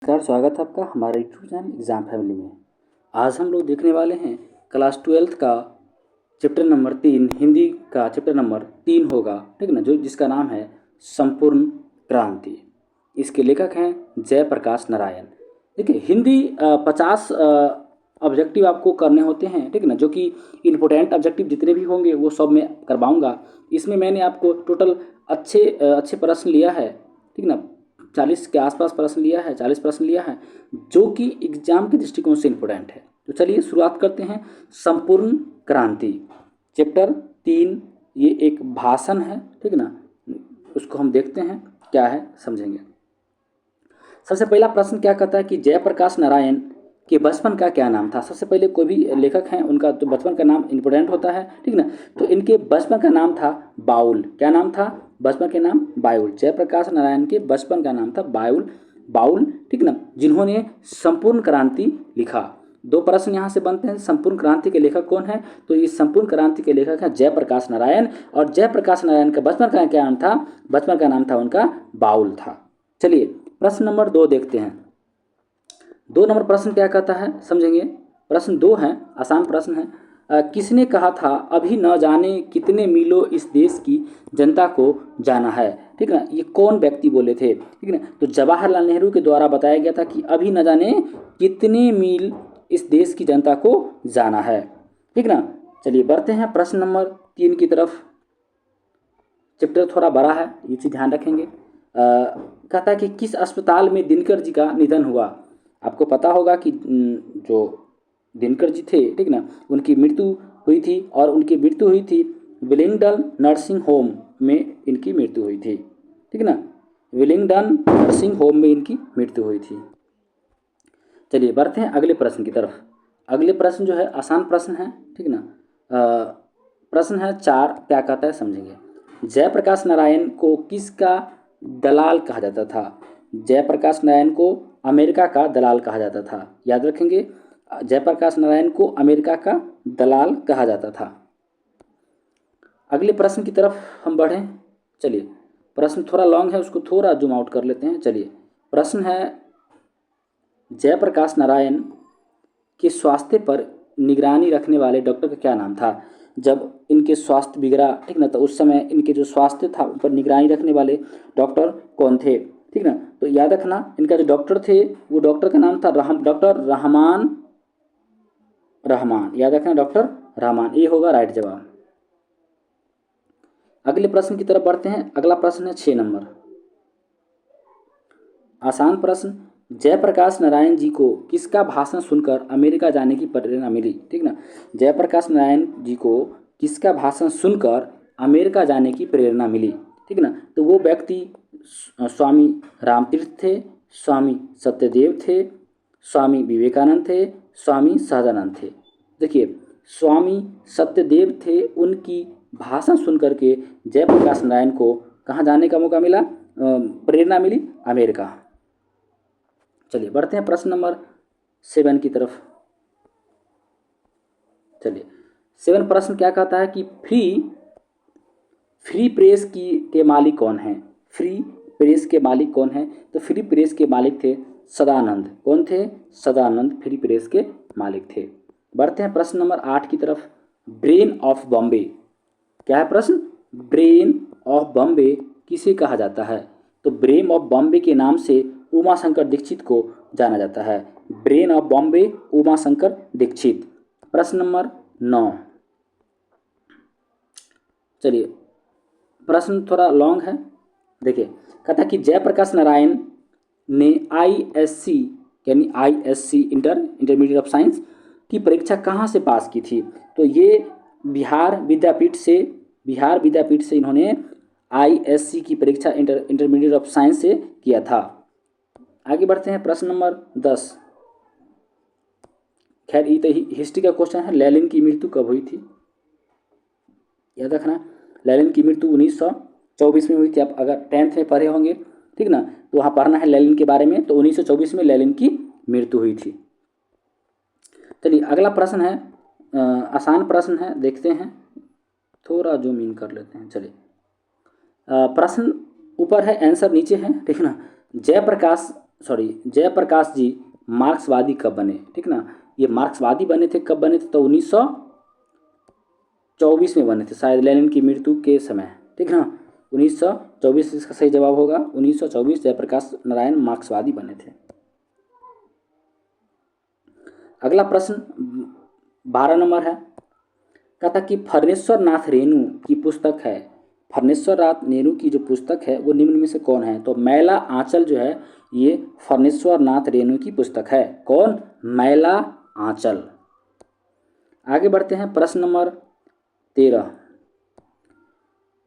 नमस्कार, स्वागत है आपका हमारे यूट्यूब चैनल एग्ज़ाम फैमिली में। आज हम लोग देखने वाले हैं क्लास 12th का चैप्टर नंबर 3, हिंदी का चैप्टर नंबर 3 होगा, ठीक ना, जो जिसका नाम है संपूर्ण क्रांति। इसके लेखक हैं जयप्रकाश नारायण। देखिए, हिंदी 50 ऑब्जेक्टिव आपको करने होते हैं, ठीक ना, जो कि इम्पोर्टेंट ऑब्जेक्टिव जितने भी होंगे वो सब मैं करवाऊँगा। इसमें मैंने आपको टोटल अच्छे प्रश्न लिया है, ठीक ना, 40 के आसपास प्रश्न लिया है, 40 प्रश्न लिया है, जो कि एग्जाम के दृष्टिकोण से इम्पोर्टेंट है। तो चलिए शुरुआत करते हैं। संपूर्ण क्रांति चैप्टर 3, ये एक भाषण है, ठीक ना, उसको हम देखते हैं क्या है, समझेंगे। सबसे पहला प्रश्न क्या कहता है कि जयप्रकाश नारायण के बचपन का क्या नाम था। सबसे पहले कोई भी लेखक हैं उनका तो बचपन का नाम इम्पोर्टेंट होता है, ठीक ना। तो इनके बचपन का नाम था बाउल। क्या नाम था? बचपन के नाम बाउल। जयप्रकाश नारायण के बचपन का नाम था बाउल, ठीक ना, जिन्होंने संपूर्ण क्रांति लिखा। दो प्रश्न यहाँ से बनते हैं। संपूर्ण क्रांति के लेखक कौन है? तो ये संपूर्ण क्रांति के लेखक हैं जयप्रकाश नारायण। और जयप्रकाश नारायण का बचपन का क्या नाम था? बचपन का नाम था उनका बाउल था। चलिए प्रश्न नंबर 2 देखते हैं। 2 नंबर प्रश्न क्या कहता है, समझेंगे। प्रश्न 2 है, आसान प्रश्न है। किसने कहा था अभी न जाने कितने मीलों इस देश की जनता को जाना है, ठीक ना। ये कौन व्यक्ति बोले थे, ठीक ना। तो जवाहरलाल नेहरू के द्वारा बताया गया था कि अभी न जाने कितने मील इस देश की जनता को जाना है, ठीक ना। चलिए बढ़ते हैं प्रश्न नंबर 3 की तरफ। चैप्टर थोड़ा बड़ा है, ये चीज़ ध्यान रखेंगे। कहता है कि किस अस्पताल में दिनकर जी का निधन हुआ। आपको पता होगा कि जो दिनकर जी थे, ठीक ना, उनकी मृत्यु हुई थी, और उनकी मृत्यु हुई थी विलिंगडन नर्सिंग होम में इनकी मृत्यु हुई थी, ठीक ना। विलिंगडन नर्सिंग होम में इनकी मृत्यु हुई थी। चलिए बढ़ते हैं अगले प्रश्न की तरफ। अगले प्रश्न जो है आसान प्रश्न है, ठीक ना। प्रश्न है 4, क्या कहता है समझेंगे। जयप्रकाश नारायण को किसका दलाल कहा जाता था? जयप्रकाश नारायण को अमेरिका का दलाल कहा जाता था। याद रखेंगे, जयप्रकाश नारायण को अमेरिका का दलाल कहा जाता था। अगले प्रश्न की तरफ हम बढ़ें। चलिए, प्रश्न थोड़ा लॉन्ग है, उसको थोड़ा जूम आउट कर लेते हैं। चलिए, प्रश्न है जयप्रकाश नारायण के स्वास्थ्य पर निगरानी रखने वाले डॉक्टर का क्या नाम था? जब इनके स्वास्थ्य बिगड़ा, ठीक ना, तो उस समय इनके जो स्वास्थ्य था उन पर निगरानी रखने वाले डॉक्टर कौन थे, ठीक ना। तो याद रखना, इनका जो डॉक्टर थे वो डॉक्टर का नाम था डॉक्टर रहमान। याद रखना, डॉक्टर रहमान, ये होगा राइट जवाब। अगले प्रश्न की तरफ बढ़ते हैं। अगला प्रश्न है 6 नंबर, आसान प्रश्न। जयप्रकाश नारायण जी को किसका भाषण सुनकर अमेरिका जाने की प्रेरणा मिली, ठीक ना। जयप्रकाश नारायण जी को किसका भाषण सुनकर अमेरिका जाने की प्रेरणा मिली, ठीक ना। तो वो व्यक्ति स्वामी रामतीर्थ थे, स्वामी सत्यदेव थे, स्वामी विवेकानंद थे, स्वामी सहजानंद थे। देखिए, स्वामी सत्यदेव थे, उनकी भाषण सुनकर के जयप्रकाश नारायण को कहाँ जाने का मौका मिला, प्रेरणा मिली, अमेरिका। चलिए बढ़ते हैं प्रश्न नंबर 7 की तरफ। चलिए 7 प्रश्न क्या कहता है कि फ्री प्रेस के मालिक कौन हैं? फ्री प्रेस के मालिक कौन हैं? तो फ्री प्रेस के मालिक थे सदानंद। कौन थे? सदानंद फ्री प्रेस के मालिक थे। बढ़ते हैं प्रश्न नंबर 8 की तरफ। ब्रेन ऑफ बॉम्बे, क्या है प्रश्न? ब्रेन ऑफ बॉम्बे किसे कहा जाता है? तो ब्रेन ऑफ बॉम्बे के नाम से उमा शंकर दीक्षित को जाना जाता है। Brain of Bombay, Uma Shankar Dikshit. प्रश्न नंबर 9। चलिए, प्रश्न थोड़ा लॉन्ग है, देखिए। कहता है कि जयप्रकाश नारायण ने आईएससी यानी आईएससी इंटरमीडिएट ऑफ साइंस की परीक्षा कहाँ से पास की थी? तो ये बिहार विद्यापीठ से इन्होंने आईएससी की परीक्षा इंटरमीडिएट ऑफ साइंस से किया था। आगे बढ़ते हैं प्रश्न नंबर 10। खैर ये तो हिस्ट्री का क्वेश्चन है। लेनिन की मृत्यु कब हुई थी? याद रखना, लेनिन की मृत्यु 1924 में हुई थी। आप अगर 10th में पढ़े होंगे, ठीक ना, तो वहाँ पढ़ना है लेनिन के बारे में। तो 1924 में लेनिन की मृत्यु हुई थी। चलिए अगला प्रश्न है, आसान प्रश्न है, देखते हैं। थोड़ा जूम इन कर लेते हैं। चलिए, प्रश्न ऊपर है, आंसर नीचे है, ठीक ना। जयप्रकाश जयप्रकाश जी मार्क्सवादी कब बने, ठीक ना। ये मार्क्सवादी बने थे, कब बने थे, तो 1924 में बने थे, शायद लेनिन की मृत्यु के समय, ठीक ना। 1924 इसका सही जवाब होगा। 1924 जयप्रकाश नारायण मार्क्सवादी बने थे। अगला प्रश्न 12 नंबर है, कहता कि फर्नेश्वर नाथ रेणु की पुस्तक है, फर्नेश्वर नाथ रेणु की जो पुस्तक है वो निम्न में से कौन है, तो मैला आंचल जो है ये फर्नेश्वर नाथ रेणु की पुस्तक है। कौन, मैला आंचल। आगे बढ़ते हैं, प्रश्न नंबर 13,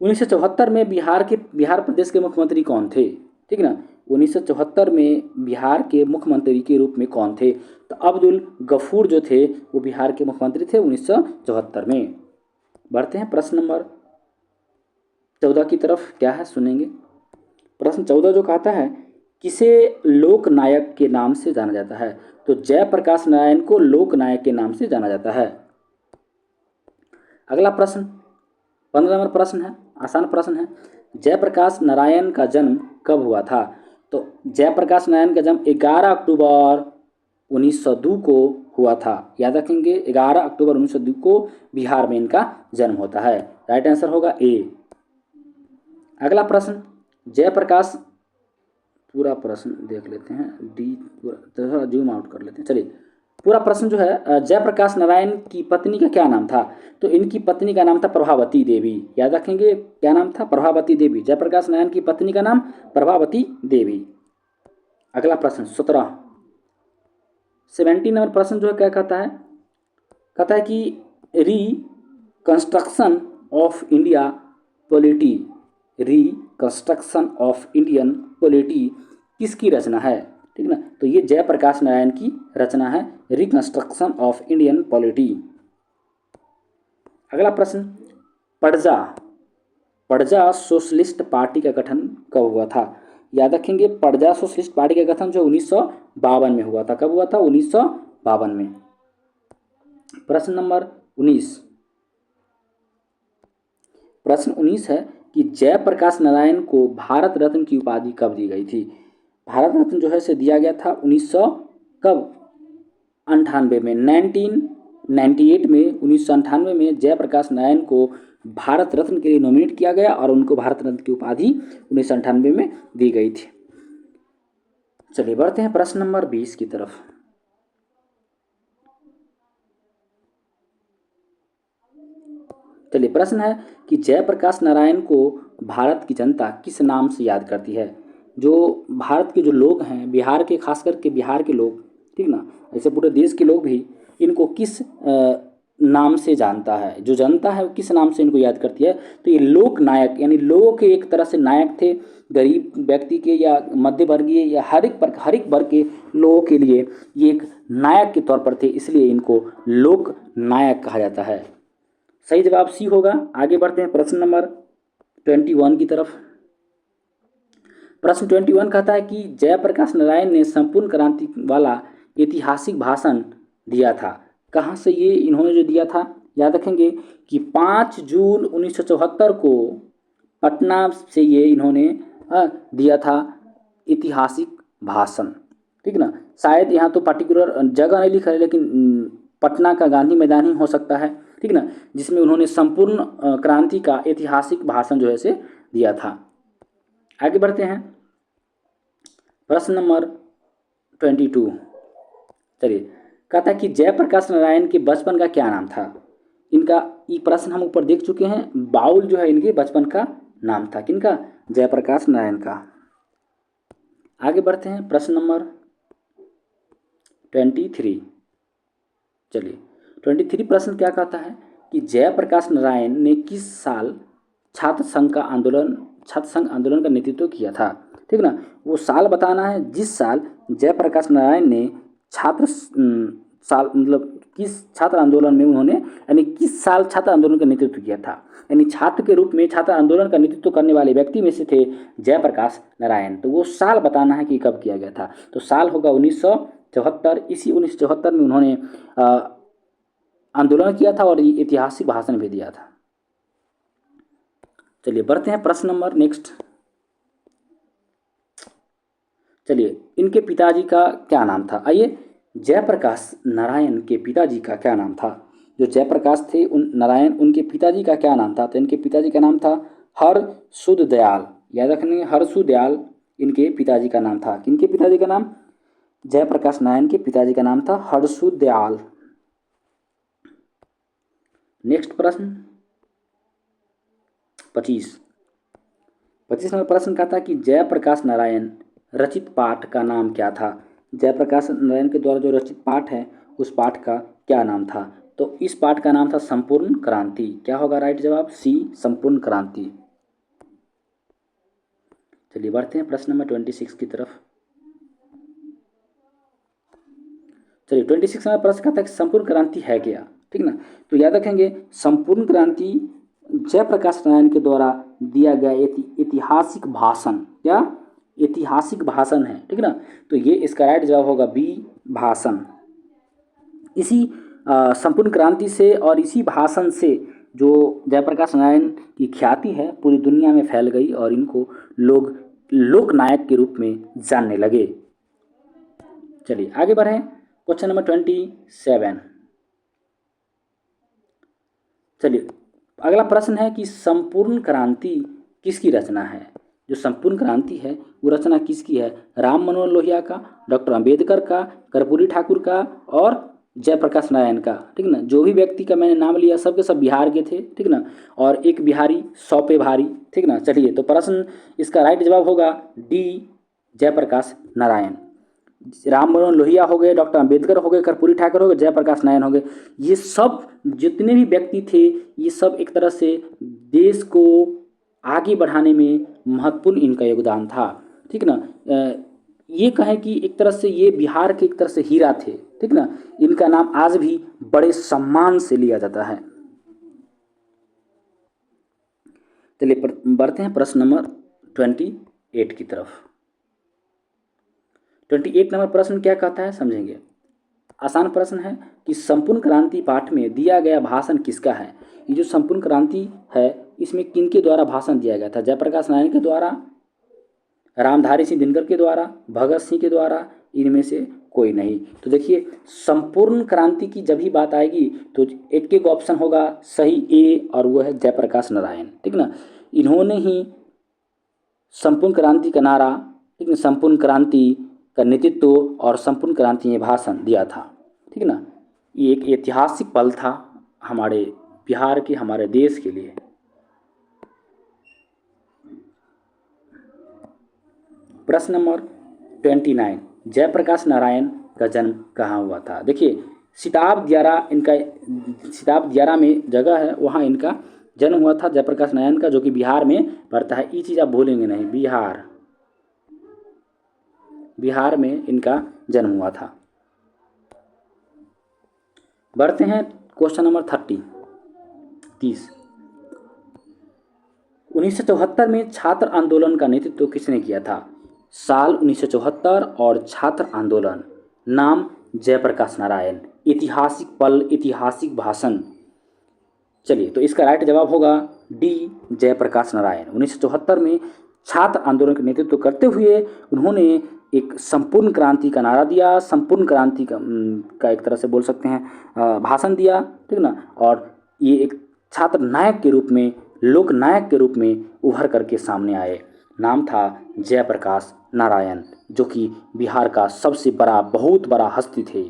1974 में बिहार प्रदेश के मुख्यमंत्री कौन थे, ठीक ना। 1974 में बिहार के मुख्यमंत्री के रूप में कौन थे, तो अब्दुल गफूर जो थे वो बिहार के मुख्यमंत्री थे 1974 में। बढ़ते हैं प्रश्न नंबर 14 की तरफ, क्या है सुनेंगे। प्रश्न 14 जो कहता है, किसे लोक नायक के नाम से जाना जाता है, तो जयप्रकाश नारायण को लोक नायक के नाम से जाना जाता है। अगला प्रश्न 15 नंबर प्रश्न है, आसान प्रश्न है, जयप्रकाश नारायण का जन्म कब हुआ था, तो जयप्रकाश नारायण का जन्म 11 अक्टूबर 1902 को हुआ था। याद रखेंगे, 11 अक्टूबर 1902 को बिहार में इनका जन्म होता है। राइट आंसर होगा ए। अगला प्रश्न, जयप्रकाश, पूरा प्रश्न देख लेते हैं, डी पूरा थोड़ा जूम आउट कर लेते हैं। चलिए, पूरा प्रश्न जो है, जयप्रकाश नारायण की पत्नी का क्या नाम था, तो इनकी पत्नी का नाम था प्रभावती देवी। याद रखेंगे, क्या नाम था, प्रभावती देवी। जयप्रकाश नारायण की पत्नी का नाम प्रभावती देवी। अगला प्रश्न 17 नंबर प्रश्न जो है क्या कहता है, कहता है कि reconstruction of India polity, reconstruction of Indian polity किसकी रचना है, ठीक ना। तो ये जयप्रकाश नारायण की रचना है, रिकंस्ट्रक्शन ऑफ इंडियन पॉलिटी। अगला प्रश्न, पड़जा पड़जा सोशलिस्ट पार्टी का गठन कब हुआ था। याद रखेंगे, पड़जा सोशलिस्ट पार्टी का गठन जो 1952 में हुआ था। कब हुआ था, 1952 में। प्रश्न नंबर 19, प्रश्न 19 है कि जयप्रकाश नारायण को भारत रत्न की उपाधि कब दी गई थी। भारत रत्न जो है से दिया गया था 1900 कब, 98 में, 1998 में, 1998 में जयप्रकाश नारायण को भारत रत्न के लिए नॉमिनेट किया गया और उनको भारत रत्न की उपाधि 1998 में दी गई थी। चलिए बढ़ते हैं प्रश्न नंबर 20 की तरफ। चलिए, प्रश्न है कि जयप्रकाश नारायण को भारत की जनता किस नाम से याद करती है। जो भारत के जो लोग हैं, बिहार के, खास करके बिहार के लोग, ठीक ना, ऐसे पूरे देश के लोग भी इनको किस नाम से जानता है, जो जनता है वो किस नाम से इनको याद करती है, तो ये लोक नायक, यानी लोगों के एक तरह से नायक थे, गरीब व्यक्ति के या मध्य वर्गीय या हर एक वर्ग के लोगों के लिए ये एक नायक के तौर पर थे, इसलिए इनको लोक नायक कहा जाता है। सही जवाब सी होगा। आगे बढ़ते हैं प्रश्न नंबर 21 की तरफ। प्रश्न 21 कहता है कि जयप्रकाश नारायण ने संपूर्ण क्रांति वाला ऐतिहासिक भाषण दिया था। कहाँ से ये इन्होंने जो दिया था, याद रखेंगे कि 5 जून 1974 को पटना से ये इन्होंने दिया था ऐतिहासिक भाषण, ठीक ना। शायद यहाँ तो पर्टिकुलर जगह नहीं लिखा है, लेकिन पटना का गांधी मैदान ही हो सकता है, ठीक ना, जिसमें उन्होंने संपूर्ण क्रांति का ऐतिहासिक भाषण जो है से दिया था। आगे बढ़ते हैं प्रश्न नंबर 22। चलिए, कहता है कि जयप्रकाश नारायण के बचपन का क्या नाम था। इनका ये प्रश्न हम ऊपर देख चुके हैं, बाउल जो है इनके बचपन का नाम था, किनका, जयप्रकाश नारायण का। आगे बढ़ते हैं प्रश्न नंबर 23। चलिए, 23 प्रश्न क्या कहता है कि जयप्रकाश नारायण ने किस साल छात्र संघ आंदोलन का नेतृत्व किया था, ठीक ना। वो साल बताना है जिस साल जयप्रकाश नारायण ने किस छात्र आंदोलन में उन्होंने, यानी किस साल छात्र आंदोलन का नेतृत्व किया था, यानी छात्र के रूप में छात्र आंदोलन का नेतृत्व करने वाले व्यक्ति में से थे जयप्रकाश नारायण। तो वो साल बताना है कि कब किया गया था, तो साल होगा 1974। इसी 1974 में उन्होंने आंदोलन किया था और ये ऐतिहासिक भाषण भी दिया था। चलिए बढ़ते हैं प्रश्न नंबर नेक्स्ट। चलिए, इनके पिताजी का क्या नाम था? आइए, जयप्रकाश नारायण के पिताजी का क्या नाम था? जो जयप्रकाश थे उन नारायण, उनके पिताजी का क्या नाम था? तो इनके पिताजी का नाम था हरसुध दयाल। याद रखने, हरसुध दयाल इनके पिताजी का नाम था। किनके पिताजी का नाम? जयप्रकाश नारायण के पिताजी का नाम था हरसुध दयाल। नेक्स्ट प्रश्न 25 नंबर प्रश्न का था कि जयप्रकाश नारायण रचित पाठ का नाम क्या था? जयप्रकाश नारायण के द्वारा जो रचित पाठ है उस पाठ का क्या नाम था? तो इस पाठ का नाम था संपूर्ण क्रांति। क्या होगा राइट जवाब? सी, संपूर्ण क्रांति। चलिए बढ़ते हैं प्रश्न नंबर 26 की तरफ। चलिए 26 नंबर प्रश्न का था कि संपूर्ण क्रांति है क्या? ठीक ना, तो याद रखेंगे संपूर्ण क्रांति जयप्रकाश नारायण के द्वारा दिया गया ऐतिहासिक भाषण। क्या? ऐतिहासिक भाषण है। ठीक ना, तो ये इसका राइट जवाब होगा बी, भाषण। इसी संपूर्ण क्रांति से और इसी भाषण से जो जयप्रकाश नारायण की ख्याति है पूरी दुनिया में फैल गई और इनको लोग लोकनायक के रूप में जानने लगे। चलिए आगे बढ़ें। Question number 27। चलिए अगला प्रश्न है कि संपूर्ण क्रांति किसकी रचना है? जो संपूर्ण क्रांति है वो रचना किसकी है? राम मनोहर लोहिया का, डॉक्टर अंबेडकर का, कर्पूरी ठाकुर का और जयप्रकाश नारायण का। ठीक ना, जो भी व्यक्ति का मैंने नाम लिया सब के सब बिहार के थे। ठीक ना, और एक बिहारी 100 पे भारी। ठीक ना, चलिए तो प्रश्न इसका राइट जवाब होगा डी, जयप्रकाश नारायण। राम मनोहर लोहिया हो गए, डॉक्टर अंबेडकर हो गए, कर्पूरी ठाकुर हो गए, जयप्रकाश नारायण हो गए। ये सब जितने भी व्यक्ति थे ये सब एक तरह से देश को आगे बढ़ाने में महत्वपूर्ण इनका योगदान था। ठीक ना, ये कहें कि एक तरह से ये बिहार के एक तरह से हीरा थे। ठीक ना, इनका नाम आज भी बड़े सम्मान से लिया जाता है। चलिए बढ़ते हैं प्रश्न नंबर 28 की तरफ। 28 नंबर प्रश्न क्या कहता है समझेंगे। आसान प्रश्न है कि संपूर्ण क्रांति पाठ में दिया गया भाषण किसका है? ये जो संपूर्ण क्रांति है इसमें किनके द्वारा भाषण दिया गया था? जयप्रकाश नारायण के द्वारा, रामधारी सिंह दिनकर के द्वारा, भगत सिंह के द्वारा, इनमें से कोई नहीं। तो देखिए संपूर्ण क्रांति की जब ही बात आएगी तो एक एक ऑप्शन होगा सही ए, और वो है जयप्रकाश नारायण। ठीक ना, इन्होंने ही संपूर्ण क्रांति का नारा, ठीक ना, संपूर्ण क्रांति का नेतृत्व और संपूर्ण क्रांति में भाषण दिया था। ठीक ना, ये एक ऐतिहासिक पल था हमारे बिहार के, हमारे देश के लिए। प्रश्न नंबर 29, जयप्रकाश नारायण का जन्म कहाँ हुआ था? देखिए सिताब दियारा में जगह है, वहाँ इनका जन्म हुआ था जयप्रकाश नारायण का, जो कि बिहार में पड़ता है। ये चीज़ आप भूलेंगे नहीं, बिहार में इनका जन्म हुआ था। बढ़ते हैं क्वेश्चन नंबर 30। 1974 में छात्र आंदोलन का नेतृत्व किसने किया था? साल 1974 और छात्र आंदोलन, नाम जयप्रकाश नारायण, ऐतिहासिक पल, ऐतिहासिक भाषण। चलिए तो इसका राइट जवाब होगा डी, जयप्रकाश नारायण। 1974 में छात्र आंदोलन का नेतृत्व करते हुए उन्होंने एक संपूर्ण क्रांति का नारा दिया, संपूर्ण क्रांति का एक तरह से बोल सकते हैं भाषण दिया। ठीक ना, और ये एक छात्र नायक के रूप में, लोक नायक के रूप में उभर करके सामने आए। नाम था जयप्रकाश नारायण, जो कि बिहार का सबसे बड़ा, बहुत बड़ा हस्ती थे।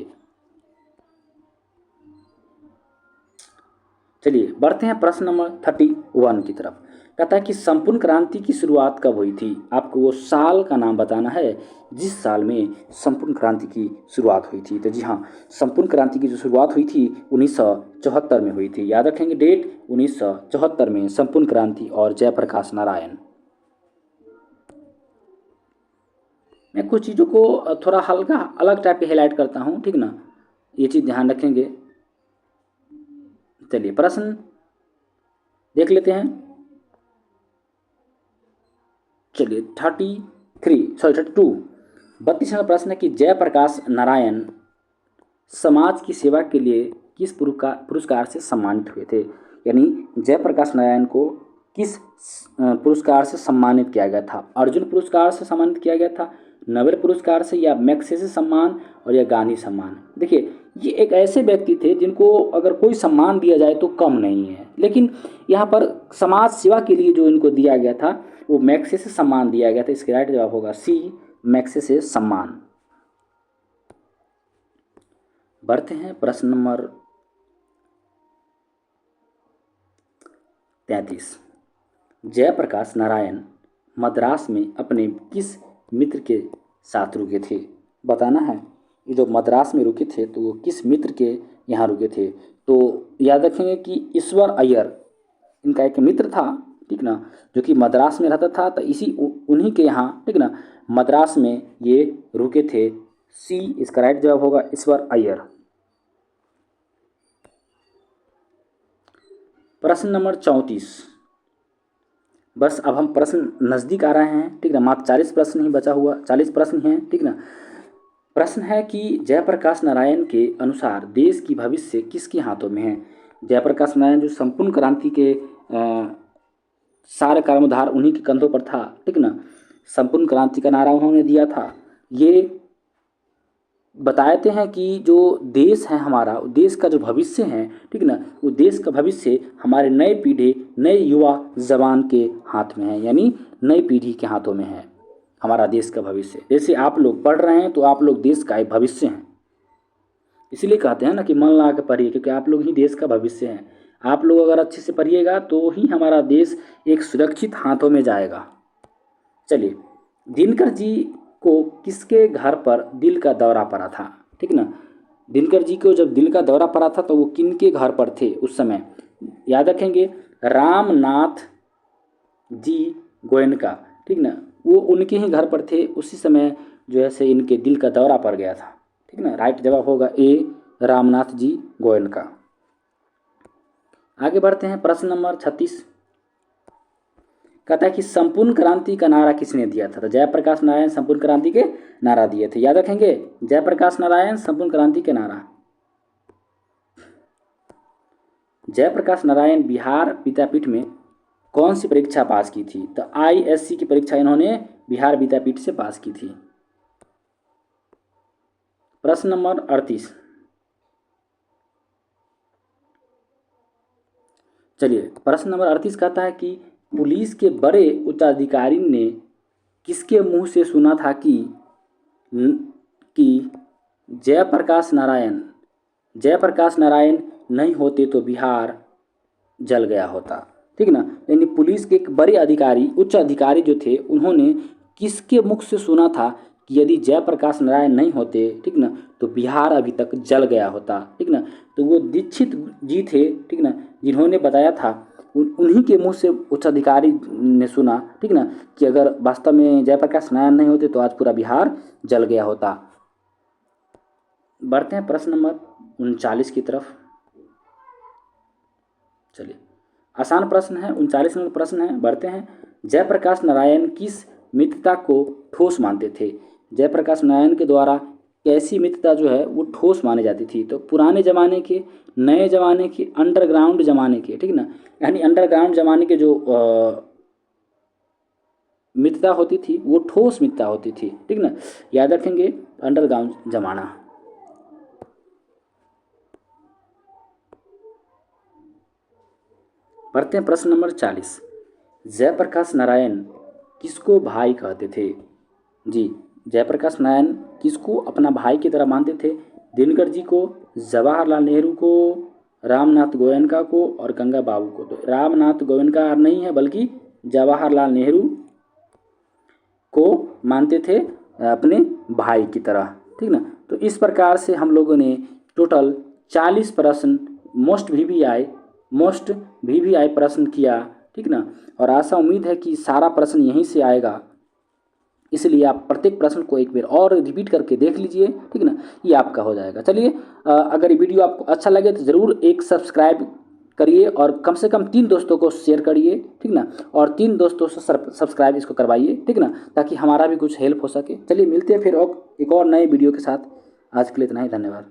चलिए बढ़ते हैं प्रश्न नंबर 31 की तरफ। कहता है कि संपूर्ण क्रांति की शुरुआत कब हुई थी? आपको वो साल का नाम बताना है जिस साल में संपूर्ण क्रांति की शुरुआत हुई थी। तो जी हाँ, संपूर्ण क्रांति की जो शुरुआत हुई थी 1974 में हुई थी। याद रखेंगे डेट, 1974 में संपूर्ण क्रांति और जयप्रकाश नारायण। मैं कुछ चीज़ों को थोड़ा हल्का अलग टाइप के हाईलाइट करता हूँ। ठीक ना, ये चीज़ ध्यान रखेंगे। चलिए प्रश्न देख लेते हैं। चलिए 32 नंबर प्रश्न है कि जयप्रकाश नारायण समाज की सेवा के लिए किस पुरस्कार से सम्मानित हुए थे? यानी जयप्रकाश नारायण को किस पुरस्कार से सम्मानित किया गया था? अर्जुन पुरस्कार से सम्मानित किया गया था, नोबेल पुरस्कार से या मैग्सेसे सम्मान और या गांधी सम्मान। देखिए ये एक ऐसे व्यक्ति थे जिनको अगर कोई सम्मान दिया जाए तो कम नहीं है, लेकिन यहाँ पर समाज सेवा के लिए जो इनको दिया गया था वो मैग्सेसे सम्मान दिया गया था। इसका राइट जवाब होगा सी, मैग्सेसे सम्मान। बढ़ते हैं प्रश्न नंबर 33। जयप्रकाश नारायण मद्रास में अपने किस मित्र के साथ रुके थे? बताना है। ये जो मद्रास में रुके थे तो वो किस मित्र के यहाँ रुके थे? तो याद रखेंगे कि ईश्वर अय्यर इनका एक मित्र था, ठीक ना, जो कि मद्रास में रहता था। तो इसी उन्हीं के यहाँ, ठीक ना, मद्रास में ये रुके थे। सी इसका राइट जवाब होगा ईश्वर अय्यर। प्रश्न नंबर 34। बस अब हम प्रश्न नज़दीक आ रहे हैं, ठीक ना, मात्र 40 प्रश्न ही बचा हुआ, 40 प्रश्न हैं, ठीक ना। प्रश्न है कि जयप्रकाश नारायण के अनुसार देश की भविष्य किसके हाथों में है? जयप्रकाश नारायण जो संपूर्ण क्रांति के सारे कर्मधार उन्हीं के कंधों पर था, ठीक ना। संपूर्ण क्रांति का नारा उन्होंने दिया था। ये बताते हैं कि जो देश है हमारा, देश का जो भविष्य है, ठीक ना, वो देश का भविष्य हमारे नए पीढ़ी, नए युवा जवान के हाथ में है, यानी नई पीढ़ी के हाथों में है हमारा देश का भविष्य। जैसे आप लोग पढ़ रहे हैं तो आप लोग देश का एक भविष्य हैं, इसीलिए कहते हैं ना कि मन लगा के पढ़िए, क्योंकि आप लोग ही देश का भविष्य हैं। आप लोग अगर अच्छे से पढ़िएगा तो ही हमारा देश एक सुरक्षित हाथों में जाएगा। चलिए, दिनकर जी को किसके घर पर दिल का दौरा पड़ा था? ठीक ना, दिनकर जी को जब दिल का दौरा पड़ा था तो वो किन के घर पर थे उस समय? याद रखेंगे, रामनाथ जी गोयनका, ठीक ना, वो उनके ही घर पर थे उसी समय जो है से इनके दिल का दौरा पड़ गया था, ठीक ना। राइट जवाब होगा ए, रामनाथ जी गोयनका। आगे बढ़ते हैं, प्रश्न नंबर 36 कहता है कि संपूर्ण क्रांति का नारा किसने दिया था? तो जयप्रकाश नारायण संपूर्ण क्रांति के नारा दिए थे। याद रखेंगे, जयप्रकाश नारायण संपूर्ण क्रांति के नारा। जयप्रकाश नारायण बिहार विद्यापीठ में कौन सी परीक्षा पास की थी? तो ISC की परीक्षा इन्होंने बिहार विद्यापीठ से पास की थी। प्रश्न नंबर 38। चलिए, प्रश्न नंबर 38 कहता है कि पुलिस के बड़े उच्चाधिकारी ने किसके मुंह से सुना था कि जयप्रकाश नारायण नहीं होते तो बिहार जल गया होता, ठीक ना। यानी पुलिस के एक बड़े अधिकारी, उच्च अधिकारी जो थे, उन्होंने किसके मुख से सुना था कि यदि जयप्रकाश नारायण नहीं होते, ठीक ना, तो बिहार अभी तक जल गया होता, ठीक ना। तो वो दीक्षित जी थे, ठीक ना, जिन्होंने बताया था, उन्हीं के मुंह से उच्च अधिकारी ने सुना, ठीक ना, कि अगर वास्तव में जयप्रकाश नारायण नहीं होते तो आज पूरा बिहार जल गया होता। बढ़ते हैं प्रश्न नंबर 39 की तरफ। चलिए, आसान प्रश्न है, 39 नंबर प्रश्न है। बढ़ते हैं, जयप्रकाश नारायण किस मित्रता को ठोस मानते थे? जयप्रकाश नारायण के द्वारा कैसी मित्रता जो है वो ठोस मानी जाती थी? तो पुराने ज़माने के, नए ज़माने के, अंडरग्राउंड ज़माने के, ठीक ना। यानी अंडरग्राउंड ज़माने के जो मित्रता होती थी वो ठोस मित्रता होती थी, ठीक ना। याद रखेंगे, अंडरग्राउंड ज़माना। पढ़ते हैं प्रश्न नंबर 40। जयप्रकाश नारायण किसको भाई कहते थे? जी, जयप्रकाश नारायण किसको अपना भाई की तरह मानते थे? दिनकर जी को, जवाहरलाल नेहरू को, रामनाथ गोयनका को और गंगा बाबू को। तो रामनाथ गोयनका नहीं है बल्कि जवाहरलाल नेहरू को मानते थे अपने भाई की तरह, ठीक ना। तो इस प्रकार से हम लोगों ने टोटल 40 प्रश्न मोस्ट VVI प्रश्न किया, ठीक ना। और आशा उम्मीद है कि सारा प्रश्न यहीं से आएगा, इसलिए आप प्रत्येक प्रश्न को एक बार और रिपीट करके देख लीजिए, ठीक ना, ये आपका हो जाएगा। चलिए, अगर ये वीडियो आपको अच्छा लगे तो ज़रूर एक सब्सक्राइब करिए और कम से कम 3 दोस्तों को शेयर करिए, ठीक ना, और 3 दोस्तों से सब्सक्राइब इसको करवाइए, ठीक ना, ताकि हमारा भी कुछ हेल्प हो सके। चलिए, मिलते हैं फिर एक और नए वीडियो के साथ। आज के लिए इतना ही, धन्यवाद।